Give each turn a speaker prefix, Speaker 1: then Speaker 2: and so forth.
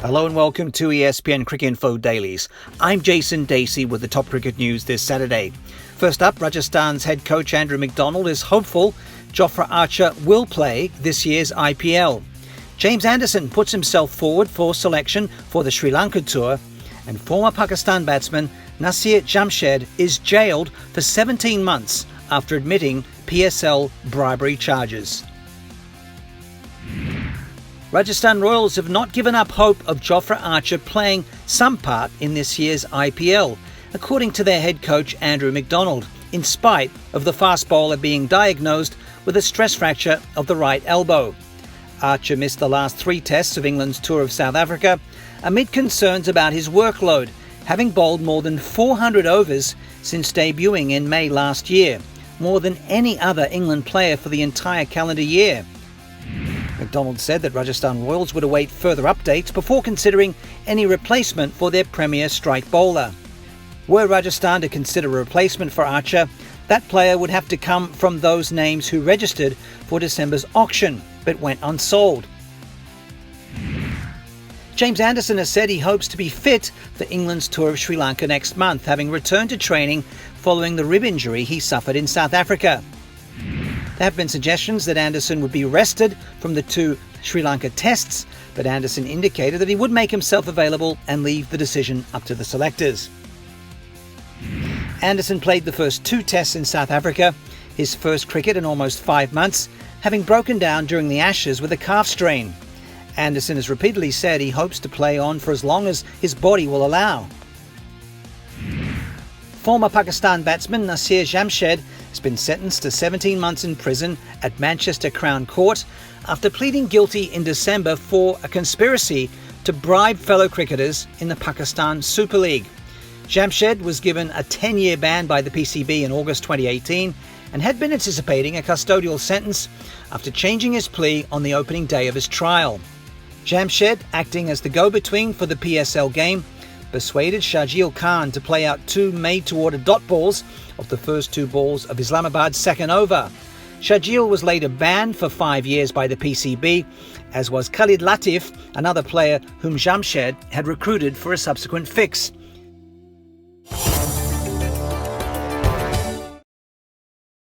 Speaker 1: Hello and welcome to ESPN Cricket Info Dailies. I'm Jason Dacey with the top cricket news this Saturday. First up, Rajasthan's head coach Andrew McDonald is hopeful Jofra Archer will play this year's IPL. James Anderson puts himself forward for selection for the Sri Lanka tour, and former Pakistan batsman Nasir Jamshed is jailed for 17 months after admitting PSL bribery charges. Rajasthan Royals have not given up hope of Jofra Archer playing some part in this year's IPL, according to their head coach Andrew McDonald, in spite of the fast bowler being diagnosed with a stress fracture of the right elbow. Archer missed the last 3 tests of England's tour of South Africa amid concerns about his workload, having bowled more than 400 overs since debuting in May last year, more than any other England player for the entire calendar year. McDonald said that Rajasthan Royals would await further updates before considering any replacement for their premier strike bowler. Were Rajasthan to consider a replacement for Archer, that player would have to come from those names who registered for December's auction but went unsold. James Anderson has said he hopes to be fit for England's tour of Sri Lanka next month, having returned to training following the rib injury he suffered in South Africa. There have been suggestions that Anderson would be rested from the 2 Sri Lanka tests, but Anderson indicated that he would make himself available and leave the decision up to the selectors. Anderson played the first 2 tests in South Africa, his first cricket in almost 5 months, having broken down during the Ashes with a calf strain. Anderson has repeatedly said he hopes to play on for as long as his body will allow. Former Pakistan batsman Nasir Jamshed has been sentenced to 17 months in prison at Manchester Crown Court after pleading guilty in December for a conspiracy to bribe fellow cricketers in the Pakistan Super League. Jamshed was given a 10-year ban by the PCB in August 2018 and had been anticipating a custodial sentence after changing his plea on the opening day of his trial. Jamshed, acting as the go-between for the PSL game, persuaded Shahjeel Khan to play out 2 made-to-order dot balls of the first 2 balls of Islamabad's second over. Shahjeel was later banned for 5 years by the PCB, as was Khalid Latif, another player whom Jamshed had recruited for a subsequent fix.